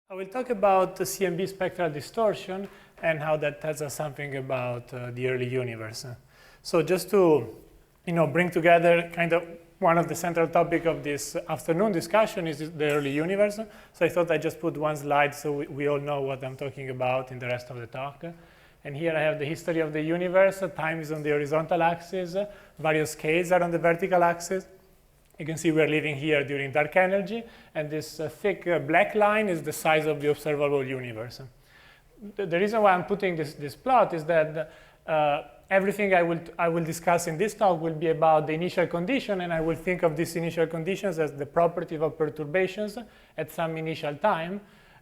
I will talk about the CMB spectral distortion and how that tells us something about the early universe. So just to bring together kind of one of the central topics of this afternoon discussion is the early universe. So I thought I'd just put one slide so we all know what I'm talking about in the rest of the talk. And here I have the history of the universe. Time is on the horizontal axis. Various scales are on the vertical axis. You can see we're living here during dark energy, and this thick black line is the size of the observable universe. The reason why I'm putting this plot is that everything I will discuss in this talk will be about the initial condition, and I will think of these initial conditions as the property of perturbations at some initial time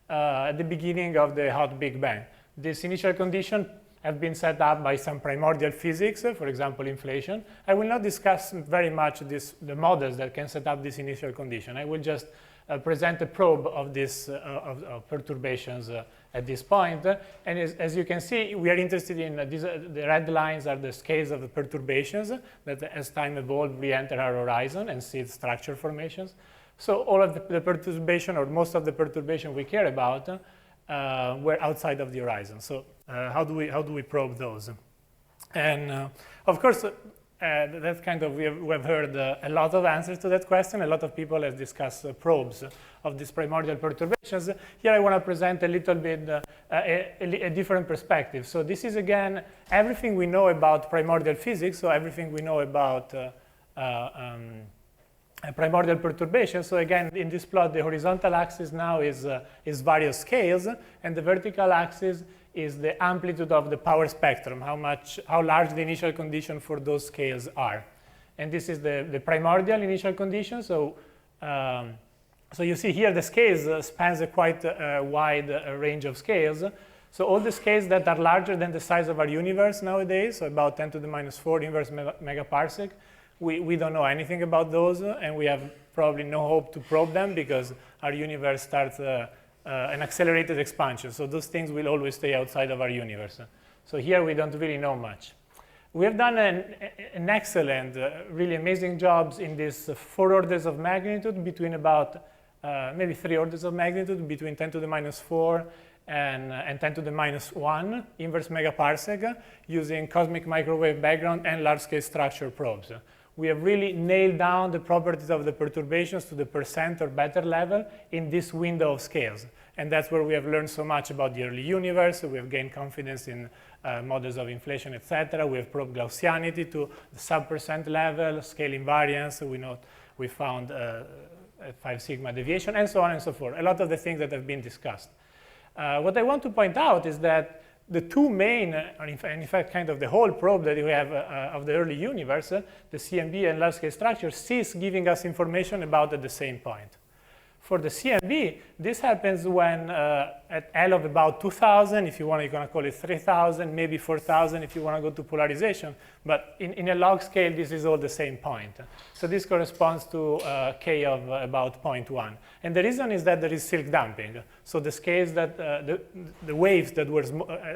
at the beginning of the hot Big Bang. This initial condition have been set up by some primordial physics, for example, inflation. I will not discuss very much the models that can set up this initial condition. I will just present a probe of this of perturbations at this point. And as you can see, we are interested in the red lines are the scales of the perturbations that as time evolves, re-enter our horizon and see structure formations. So all of the perturbation, or most of the perturbation we care about, were outside of the horizon. So how do we probe those? And of course, that's kind of we have heard a lot of answers to that question. A lot of people have discussed probes of these primordial perturbations. Here I want to present a little bit a different perspective. So this is again everything we know about primordial physics. So everything we know about primordial perturbation. So again, in this plot, the horizontal axis now is various scales, and the vertical axis is the amplitude of the power spectrum, how large the initial condition for those scales are. And this is the primordial initial condition. So you see here the scales spans a quite wide range of scales. So all the scales that are larger than the size of our universe nowadays, so about 10 to the minus 4 inverse megaparsec, we don't know anything about those, and we have probably no hope to probe them because our universe starts an accelerated expansion. So those things will always stay outside of our universe. So here we don't really know much. We have done an excellent, really amazing jobs in these 4 orders of magnitude between about maybe 3 orders of magnitude between 10 to the minus 4 and 10 to the minus 1 inverse megaparsec using cosmic microwave background and large-scale structure probes. We have really nailed down the properties of the perturbations to the % or better level in this window of scales. And that's where we have learned so much about the early universe. We have gained confidence in models of inflation, etc. We have probed Gaussianity to the sub% level, scale invariance. We found 5 sigma deviation, and so on and so forth. A lot of the things that have been discussed. What I want to point out is that the two main, or in fact kind of the whole probe that we have of the early universe, the CMB and large-scale structure, cease giving us information about at the same point. For the CMB, this happens when at L of about 2,000, if you want, you're going to call it 3,000, maybe 4,000 if you want to go to polarization. But in a log scale, this is all the same point. So this corresponds to K of about 0.1. And the reason is that there is silk damping. So the scales that, the waves that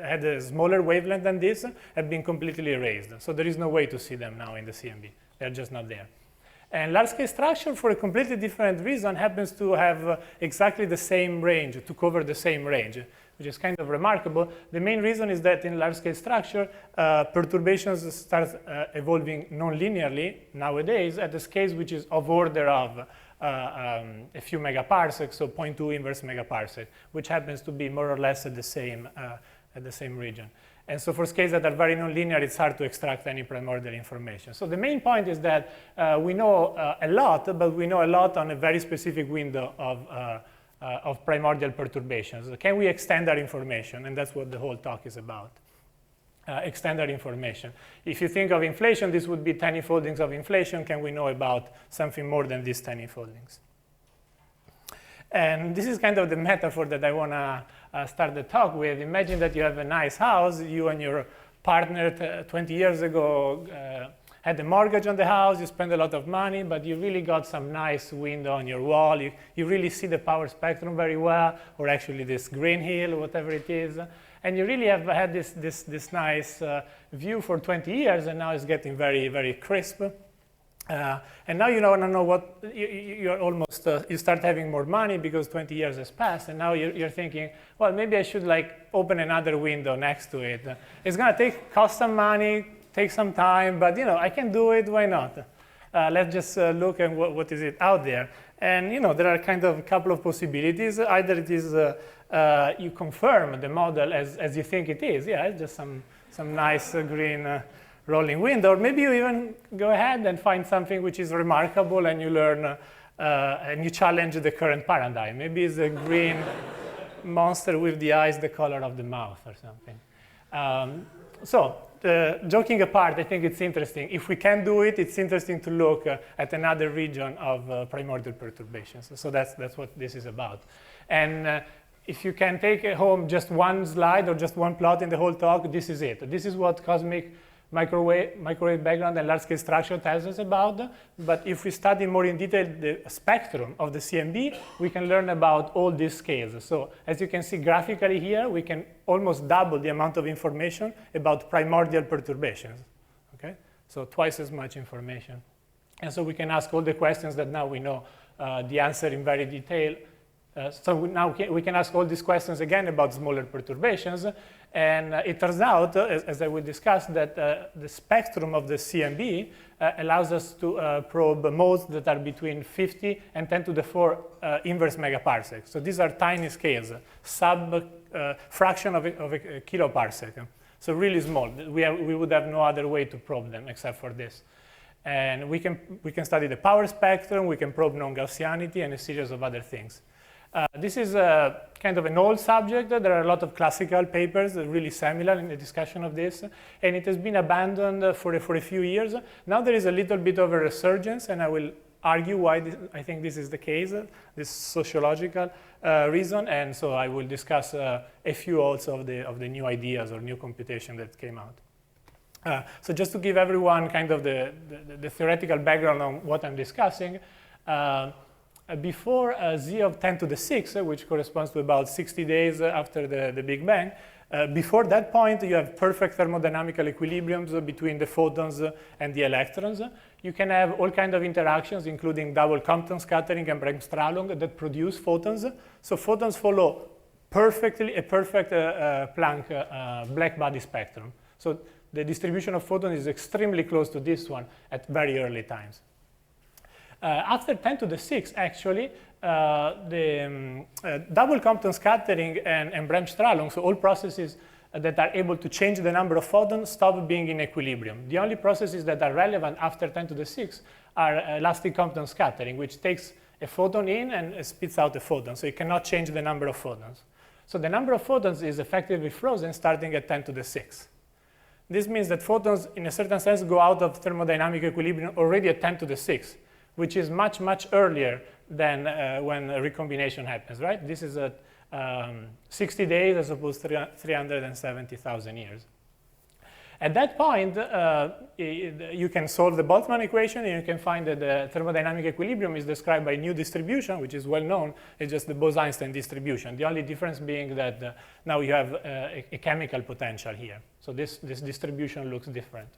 had a smaller wavelength than this have been completely erased. So there is no way to see them now in the CMB. They're just not there. And large-scale structure, for a completely different reason, happens to have exactly the same range, to cover the same range, which is kind of remarkable. The main reason is that in large-scale structure, perturbations start evolving non-linearly nowadays at a scale which is of order of a few megaparsecs, so 0.2 inverse megaparsec, which happens to be more or less at the same region. And so for scales that are very nonlinear, it's hard to extract any primordial information. So the main point is that we know a lot, but we know a lot on a very specific window of primordial perturbations. Can we extend our information? And that's what the whole talk is about. Extend our information. If you think of inflation, this would be tiny foldings of inflation. Can we know about something more than these tiny foldings? And this is kind of the metaphor that I want to start the talk with. Imagine that you have a nice house. You and your partner 20 years ago had a mortgage on the house. You spent a lot of money, but you really got some nice window on your wall. You really see the power spectrum very well, or actually this green hill, whatever it is. And you really have had this nice view for 20 years, and now it's getting very, very crisp. And now you want to know what, you're almost, you start having more money because 20 years has passed, and now you're thinking, well, maybe I should like open another window next to it. It's going to cost some money, take some time, but I can do it, why not? Let's just look at what is it out there. And there are kind of a couple of possibilities. Either it is you confirm the model as you think it is. Yeah, it's just some nice green rolling window. Or maybe you even go ahead and find something which is remarkable, and you learn and you challenge the current paradigm. Maybe it's a green monster with the eyes the color of the mouth or something. Joking apart, I think it's interesting. If we can do it, it's interesting to look at another region of primordial perturbations. So that's what this is about. And if you can take home just one slide or just one plot in the whole talk, this is it. This is what cosmic microwave background and large-scale structure tells us about. But if we study more in detail the spectrum of the CMB, we can learn about all these scales. So as you can see graphically here, we can almost double the amount of information about primordial perturbations. Okay? So twice as much information. And so we can ask all the questions that now we know the answer in very detail. So now we can ask all these questions again about smaller perturbations. And it turns out, as I will discuss, that the spectrum of the CMB allows us to probe modes that are between 50 and 10 to the 4 inverse megaparsecs. So these are tiny scales, fraction of a kiloparsec. So really small. We would have no other way to probe them except for this. And we can study the power spectrum, we can probe non-Gaussianity, and a series of other things. This is kind of an old subject. There are a lot of classical papers that are really similar in the discussion of this, and it has been abandoned for a few years. Now there is a little bit of a resurgence, and I will argue why I think this is the case, this sociological reason, and so I will discuss a few also of the new ideas or new computation that came out. So just to give everyone kind of the theoretical background on what I'm discussing, before z of 10 to the 6, which corresponds to about 60 days after the Big Bang, before that point, you have perfect thermodynamical equilibriums between the photons and the electrons. You can have all kinds of interactions, including double Compton scattering and Bremsstrahlung, that produce photons. So photons follow perfectly a perfect Planck black body spectrum. So the distribution of photons is extremely close to this one at very early times. After 10 to the 6, actually, the double Compton scattering and Bremsstrahlung, so all processes that are able to change the number of photons, stop being in equilibrium. The only processes that are relevant after 10 to the 6 are elastic Compton scattering, which takes a photon in and spits out a photon, so it cannot change the number of photons. So the number of photons is effectively frozen starting at 10 to the 6. This means that photons, in a certain sense, go out of thermodynamic equilibrium already at 10 to the 6. Which is much, much earlier than when a recombination happens, right? This is at 60 days as opposed to 370,000 years. At that point, you can solve the Boltzmann equation, and you can find that the thermodynamic equilibrium is described by a new distribution, which is well known. It's just the Bose-Einstein distribution. The only difference being that now you have a chemical potential here. So this distribution looks different.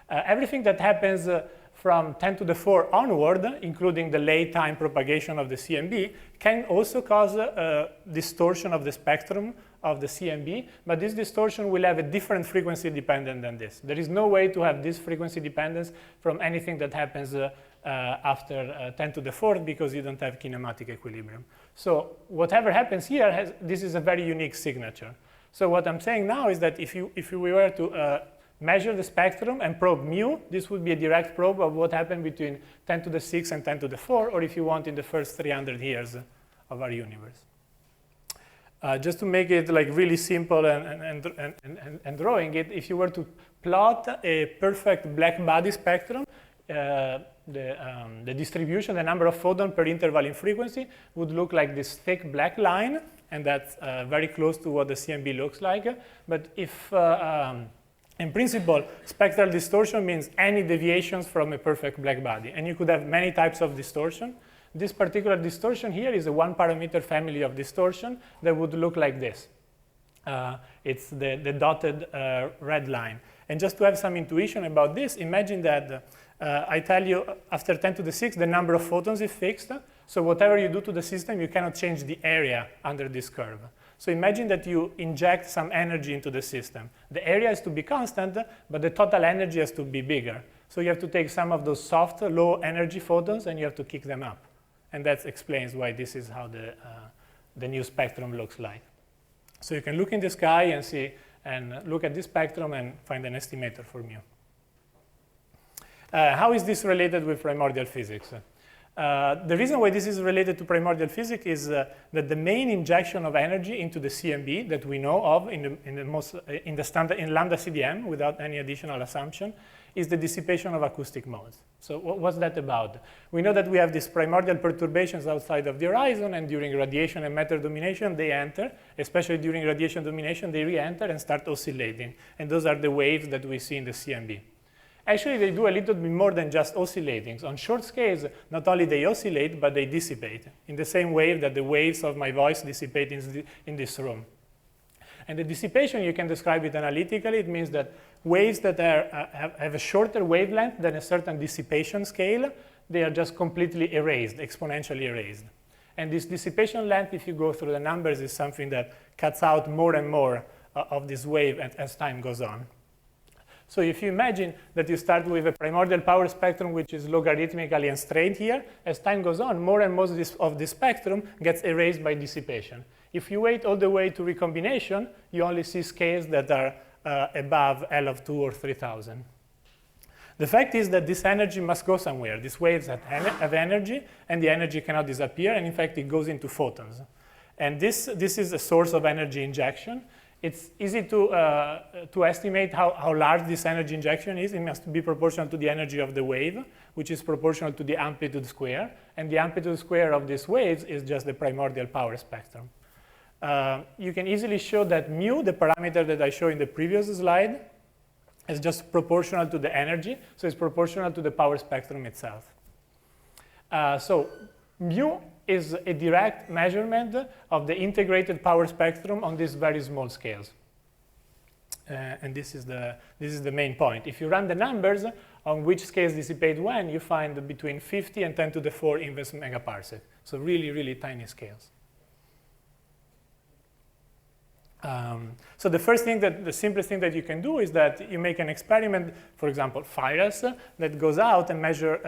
Everything that happens from 10 to the 4 onward, including the late time propagation of the CMB, can also cause a distortion of the spectrum of the CMB, but this distortion will have a different frequency dependent than this. There is no way to have this frequency dependence from anything that happens after 10 to the 4th because you don't have kinematic equilibrium. So whatever happens here, this is a very unique signature. So what I'm saying now is that if we were to measure the spectrum and probe mu, this would be a direct probe of what happened between 10 to the 6 and 10 to the 4, or if you want, in the first 300 years of our universe. Just to make it like really simple and drawing it, if you were to plot a perfect black body spectrum, the distribution, the number of photons per interval in frequency would look like this thick black line, and that's very close to what the CMB looks like. But if in principle, spectral distortion means any deviations from a perfect black body. And you could have many types of distortion. This particular distortion here is a one-parameter family of distortion that would look like this. It's the dotted red line. And just to have some intuition about this, imagine that I tell you after 10 to the 6, the number of photons is fixed. So whatever you do to the system, you cannot change the area under this curve. So imagine that you inject some energy into the system. The area has to be constant, but the total energy has to be bigger. So you have to take some of those soft, low energy photons, and you have to kick them up. And that explains why this is how the new spectrum looks like. So you can look in the sky and see, and look at this spectrum and find an estimator for mu. How is this related with primordial physics? The reason why this is related to primordial physics is that the main injection of energy into the CMB that we know of in lambda CDM without any additional assumption is the dissipation of acoustic modes. So what's that about? We know that we have these primordial perturbations outside of the horizon, and during radiation and matter domination, they enter. Especially during radiation domination, they re-enter and start oscillating. And those are the waves that we see in the CMB. Actually, they do a little bit more than just oscillating. On short scales, not only they oscillate, but they dissipate in the same way that the waves of my voice dissipate in this room. And the dissipation, you can describe it analytically. It means that waves that have a shorter wavelength than a certain dissipation scale, they are just completely erased, exponentially erased. And this dissipation length, if you go through the numbers, is something that cuts out more and more of this wave as time goes on. So if you imagine that you start with a primordial power spectrum which is logarithmically and straight here, as time goes on, more and more of this spectrum gets erased by dissipation. If you wait all the way to recombination, you only see scales that are above L of 2 or 3000. The fact is that this energy must go somewhere. These waves have energy, and the energy cannot disappear, and in fact it goes into photons. And this is a source of energy injection. It's easy to estimate how large this energy injection is. It must be proportional to the energy of the wave, which is proportional to the amplitude square. And the amplitude square of these waves is just the primordial power spectrum. You can easily show that mu, the parameter that I showed in the previous slide, is just proportional to the energy. So it's proportional to the power spectrum itself. So mu is a direct measurement of the integrated power spectrum on these very small scales. And this is the main point. If you run the numbers on which scales dissipate when, you find between 50 and 10 to the 4 inverse megaparsec. So really, really tiny scales. So the simplest thing that you can do is that you make an experiment, for example, FIRUS, that goes out and measure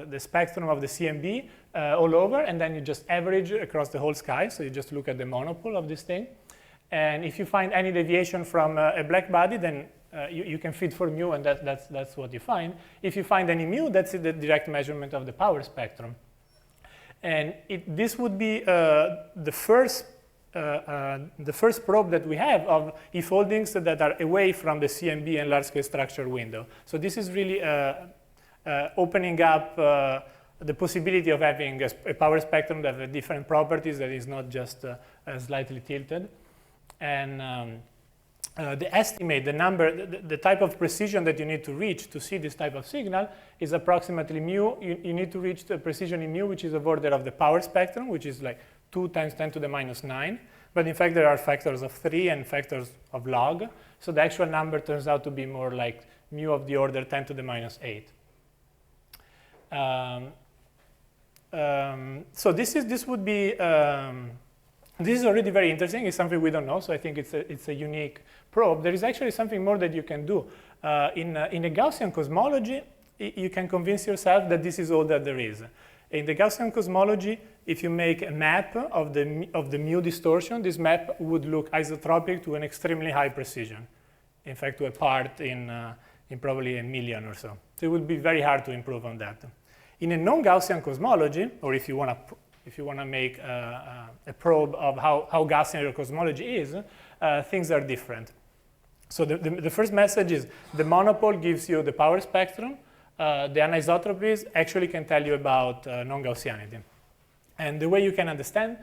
the spectrum of the CMB all over, and then you just average across the whole sky. So you just look at the monopole of this thing. And if you find any deviation from a black body, then you can fit for mu, and that's what you find. If you find any mu, that's the direct measurement of the power spectrum. And this would be the first probe that we have of e-foldings that are away from the CMB and large-scale structure window. So this is really opening up the possibility of having a power spectrum that has different properties, that is not just slightly tilted. And the estimate, the number, the type of precision that you need to reach to see this type of signal is approximately mu. You need to reach the precision in mu, which is of order of the power spectrum, which is like 2 times 10 to the minus 9. But in fact, there are factors of 3 and factors of log. So the actual number turns out to be more like mu of the order 10 to the minus 8. So this is already very interesting. It's something we don't know, so I think it's a unique probe. There is actually something more that you can do. In a Gaussian cosmology, you can convince yourself that this is all that there is. In the Gaussian cosmology, if you make a map of the mu distortion, this map would look isotropic to an extremely high precision. In fact, to a part in probably a million or so. So it would be very hard to improve on that. In a non-Gaussian cosmology, or if you want to make a probe of how Gaussian your cosmology is, things are different. So the first message is the monopole gives you the power spectrum. The anisotropies actually can tell you about non-Gaussianity. And the way you can understand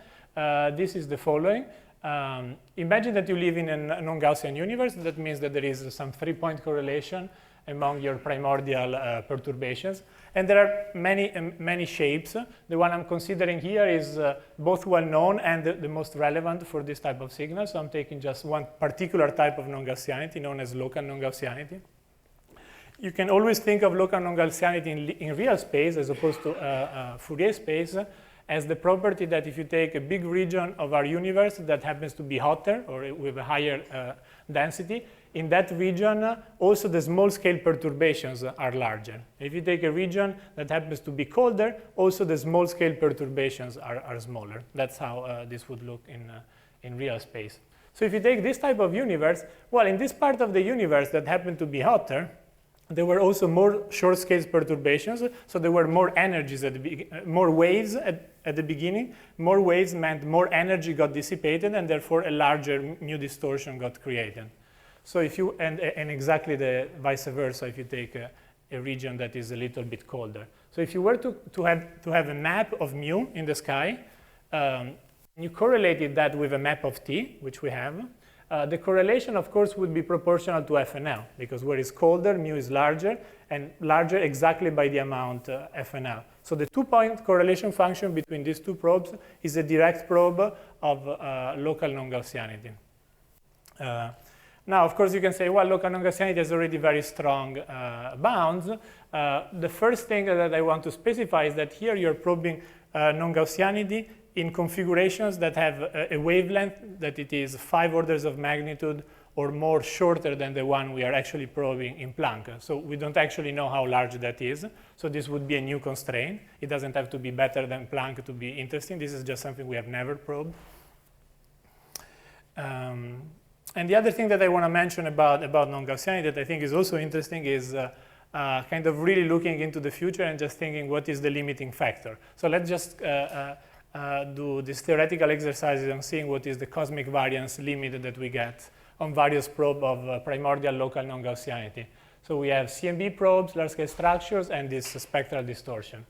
this is the following. Imagine that you live in a non-Gaussian universe. That means that there is some 3-point correlation among your primordial perturbations. And there are many shapes. The one I'm considering here is both well-known and the most relevant for this type of signal. So I'm taking just one particular type of non-Gaussianity known as local non-Gaussianity. you can always think of local non-Gaussianity in real space as opposed to Fourier space as the property that if you take a big region of our universe that happens to be hotter or with a higher density, in that region also the small scale perturbations are larger. If you take a region that happens to be colder, also the small scale perturbations are smaller. That's how this would look in real space. So if you take this type of universe, well, in this part of the universe that happened to be hotter, there were also more short-scale perturbations, so there were more energies more waves at the beginning. More waves meant more energy got dissipated, and therefore a larger mu distortion got created. So if you and exactly the vice versa, if you take a region that is a little bit colder. So if you were to have a map of mu in the sky, you correlated that with a map of T, which we have. The correlation, of course, would be proportional to FNL, because where it's colder, mu is larger, and larger exactly by the amount FNL. So the two-point correlation function between these two probes is a direct probe of local non-Gaussianity. Now, of course, you can say, well, local non-Gaussianity has already very strong bounds. The first thing that I want to specify is that here you're probing non-Gaussianity in configurations that have a wavelength that it is 5 orders of magnitude or more shorter than the one we are actually probing in Planck. So we don't actually know how large that is. So this would be a new constraint. It doesn't have to be better than Planck to be interesting. This is just something we have never probed. And the other thing that I want to mention about non-Gaussianity that I think is also interesting is kind of really looking into the future and just thinking what is the limiting factor. So let's just do this theoretical exercises on seeing what is the cosmic variance limit that we get on various probes of primordial local non-Gaussianity. So we have CMB probes, large-scale structures, and this spectral distortion.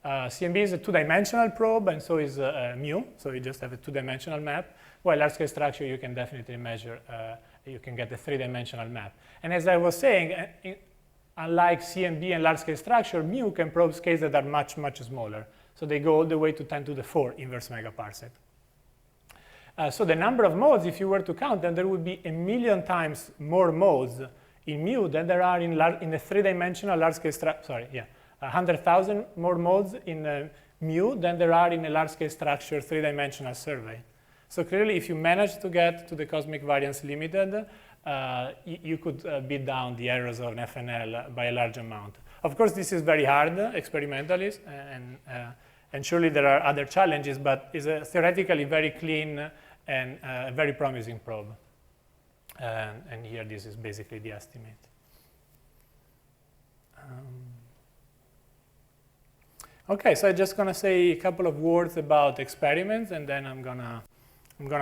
CMB is a two-dimensional probe, and so is mu, so you just have a two-dimensional map. While large-scale structure, you can definitely measure, you can get a three-dimensional map. And as I was saying, unlike CMB and large-scale structure, mu can probe scales that are much, much smaller. So they go all the way to 10 to the 4 inverse megaparsec. So the number of modes, if you were to count them, there would be 1,000,000 times more modes in mu than there are in a three-dimensional large-scale structure. Sorry, yeah, 100,000 more modes in mu than there are in a large-scale structure three-dimensional survey. So clearly, if you manage to get to the cosmic variance limited, you could beat down the errors of an FNL by a large amount. Of course, this is very hard experimentally, and surely there are other challenges, but it's a theoretically very clean and very promising probe. And here, this is basically the estimate. Okay, so I'm just going to say a couple of words about experiments, and then I'm gonna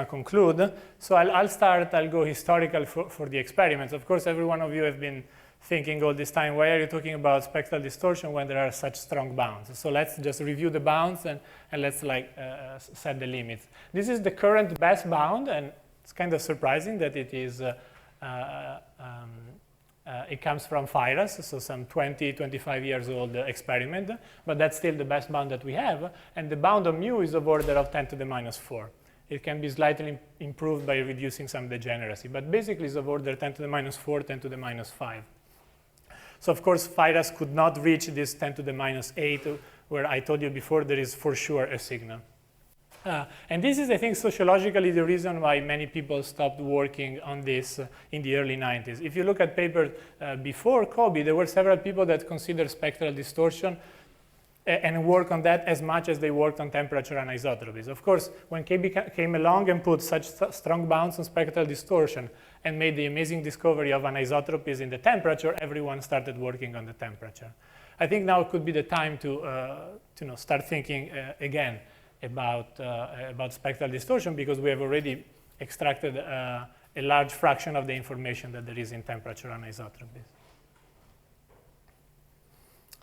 conclude. So I'll go historical for the experiments. Of course, every one of you have been thinking all this time, why are you talking about spectral distortion when there are such strong bounds? So let's just review the bounds and let's set the limits. This is the current best bound, and it's kind of surprising that it is. It comes from Firas, so some 20, 25 years old experiment, but that's still the best bound that we have. And the bound of mu is of order of 10 to the minus 4. It can be slightly improved by reducing some degeneracy, but basically it's of order 10 to the minus 4, 10 to the minus 5. So of course, Firas could not reach this 10 to the minus 8, where I told you before there is for sure a signal. And this is, I think, sociologically the reason why many people stopped working on this in the early 90s. If you look at papers before Kobe, there were several people that considered spectral distortion and work on that as much as they worked on temperature anisotropies. Of course, when KIPAC came along and put such strong bounds on spectral distortion and made the amazing discovery of anisotropies in the temperature, everyone started working on the temperature. I think now could be the time to start thinking again about spectral distortion, because we have already extracted a large fraction of the information that there is in temperature anisotropies.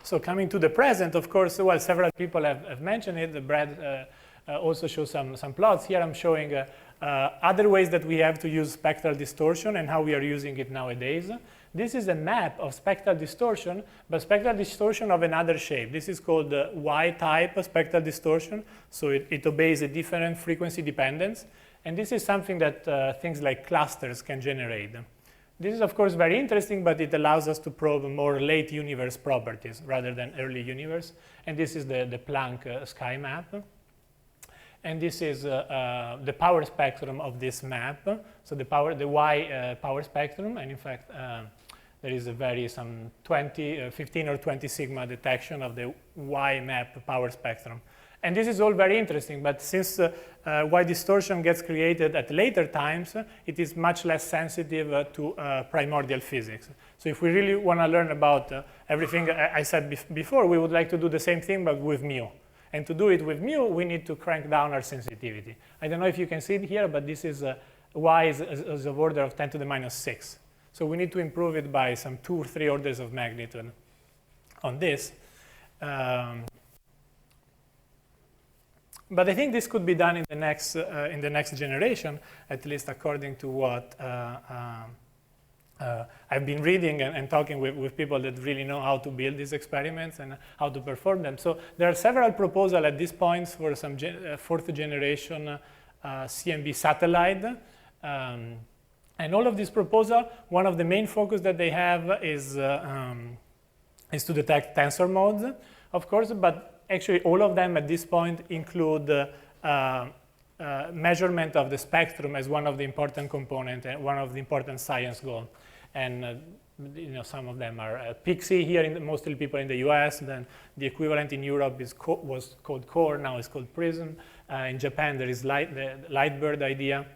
So coming to the present, of course, well, several people have mentioned it. Brad also shows some plots. Here I'm showing other ways that we have to use spectral distortion and how we are using it nowadays. This is a map of spectral distortion, but spectral distortion of another shape. This is called the Y-type spectral distortion, so it obeys a different frequency dependence. And this is something that things like clusters can generate. This is, of course, very interesting, but it allows us to probe more late universe properties rather than early universe. And this is the Planck sky map. And this is the power spectrum of this map. So the Y power spectrum, and in fact, there is some 15 or 20 sigma detection of the Y map power spectrum. And this is all very interesting, but since Y distortion gets created at later times, it is much less sensitive to primordial physics. So if we really want to learn about everything I said before, we would like to do the same thing, but with mu. And to do it with mu, we need to crank down our sensitivity. I don't know if you can see it here, but this is Y is of order of 10 to the minus 6. So we need to improve it by some 2 or 3 orders of magnitude on this. But I think this could be done in the next generation, at least according to what I've been reading and talking with people that really know how to build these experiments and how to perform them. So there are several proposals at this point for some fourth generation CMB satellite. And all of these proposals, one of the main focus that they have is to detect tensor modes, of course, but actually all of them at this point include measurement of the spectrum as one of the important components and one of the important science goals. And some of them are PIXI here, mostly people in the US, then the equivalent in Europe was called CORE, now it's called PRISM. In Japan there is the Lightbird idea.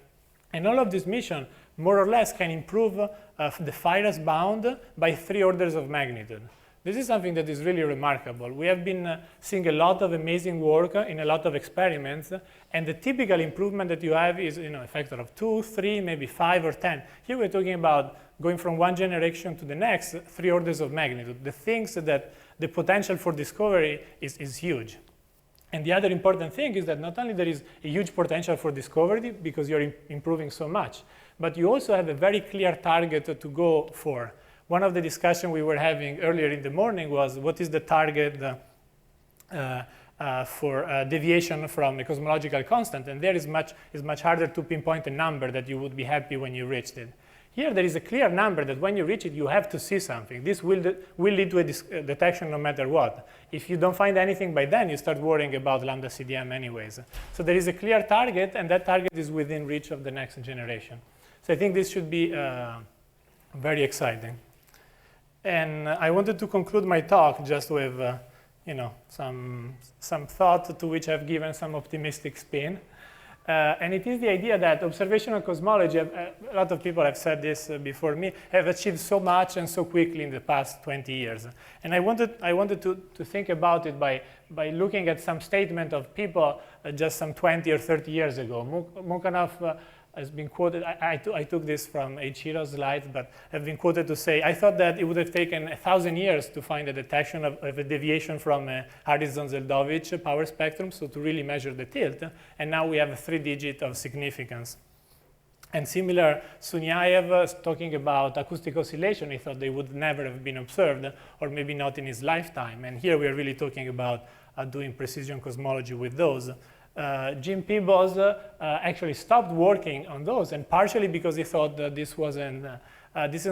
And all of this mission more or less can improve the Fires bound by 3 orders of magnitude. This is something that is really remarkable. We have been seeing a lot of amazing work in a lot of experiments, and the typical improvement that you have is a factor of 2, 3, maybe 5 or 10. Here we're talking about going from one generation to the next, 3 orders of magnitude. The things that the potential for discovery is huge. And the other important thing is that not only there is a huge potential for discovery because you're improving so much, but you also have a very clear target to go for. One of the discussions we were having earlier in the morning was what is the target for deviation from a cosmological constant, and there is much harder to pinpoint a number that you would be happy when you reached it. Here there is a clear number that when you reach it, you have to see something. This will lead to a detection no matter what. If you don't find anything by then, you start worrying about lambda CDM anyways. So there is a clear target, and that target is within reach of the next generation. So I think this should be very exciting. And I wanted to conclude my talk just with some thought to which I've given some optimistic spin. And it is the idea that observational cosmology, a lot of people have said this before me, have achieved so much and so quickly in the past 20 years. And I wanted to think about it by looking at some statement of people just some 20 or 30 years ago. Mukhanov has been quoted, I took this from Eiichiro's slides, but have been quoted to say, I thought that it would have taken 1,000 years to find a detection of a deviation from a Harrison-Zeldovich power spectrum, so to really measure the tilt, and now we have a 3-digit of significance. And similar, Sunyaev talking about acoustic oscillation, he thought they would never have been observed, or maybe not in his lifetime, and here we are really talking about doing precision cosmology with those. Jim Peebles actually stopped working on those, and partially because he thought that this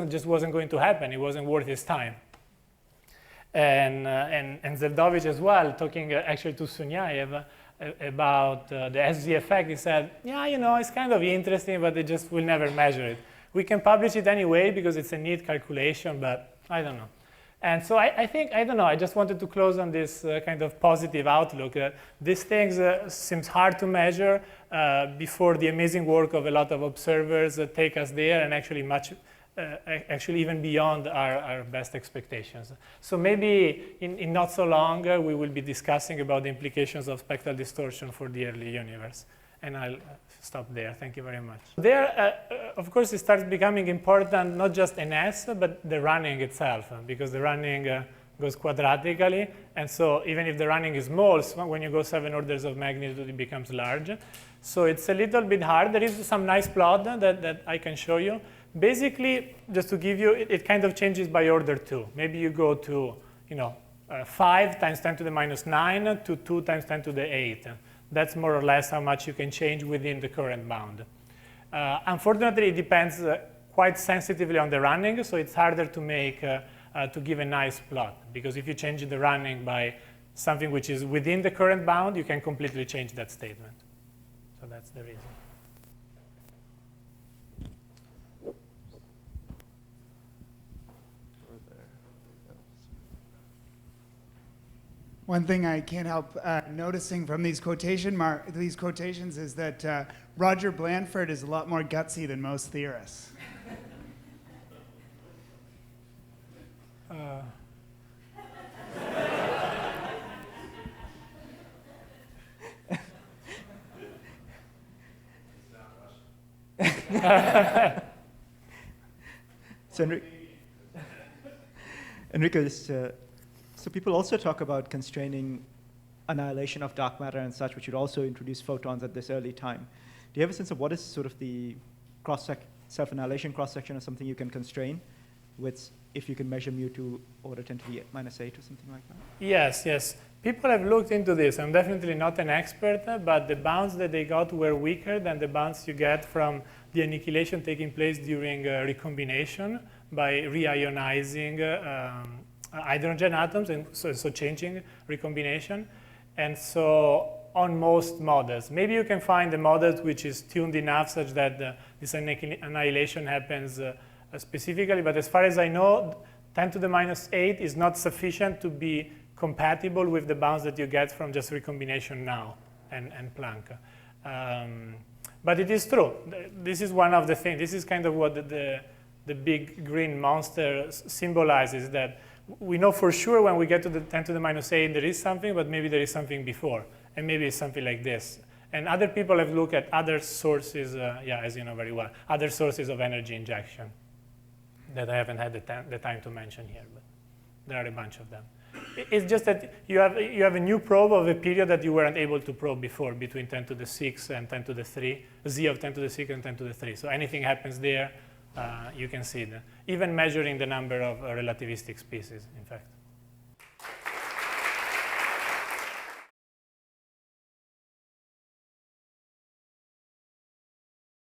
just wasn't going to happen. It wasn't worth his time. And Zeldovich as well, talking actually to Sunyaev about the SZ effect, he said, yeah, it's kind of interesting, but they just will never measure it. We can publish it anyway because it's a neat calculation, but I don't know. And so I think, I don't know, I just wanted to close on this kind of positive outlook. These things seems hard to measure before the amazing work of a lot of observers take us there, and actually actually even beyond our best expectations. So maybe in not so long, we will be discussing about the implications of spectral distortion for the early universe. And I'll stop there. Thank you very much. There, of course, it starts becoming important, not just NS, but the running itself, because the running goes quadratically. And so even if the running is small, when you go 7 orders of magnitude, it becomes large. So it's a little bit hard. There is some nice plot that I can show you. Basically, just to give you, it kind of changes by order 2. Maybe you go to 5 times 10 to the minus 9 to 2 times 10 to the 8. That's more or less how much you can change within the current bound. Unfortunately, it depends quite sensitively on the running, so it's harder to make, to give a nice plot. Because if you change the running by something which is within the current bound, you can completely change that statement. So that's the reason. One thing I can't help noticing from these quotations is that Roger Blandford is a lot more gutsy than most theorists. So Enrico, so people also talk about constraining annihilation of dark matter and such, which would also introduce photons at this early time. Do you have a sense of what is sort of the self-annihilation cross-section or something you can constrain with, if you can measure mu2 order 10 to the -8 or something like that? Yes, yes. People have looked into this. I'm definitely not an expert, but the bounds that they got were weaker than the bounds you get from the annihilation taking place during recombination by reionizing hydrogen atoms, and so changing recombination. And so on most models, maybe you can find a model which is tuned enough such that this annihilation happens specifically, but as far as I know, 10 to the -8 is not sufficient to be compatible with the bounds that you get from just recombination now and Planck. But it is true. This is one of the things. This is kind of what the big green monster symbolizes, that we know for sure when we get to the 10 to the -8 there is something, but maybe there is something before, and maybe it's something like this. And other people have looked at other sources, as you know very well, other sources of energy injection that I haven't had the time to mention here, but there are a bunch of them. It's just that you have a new probe of a period that you weren't able to probe before, between 10 to the 6 and 10 to the 3, z of 10 to the 6 and 10 to the 3. So anything happens there, you can see it. Even measuring the number of relativistic species, in fact.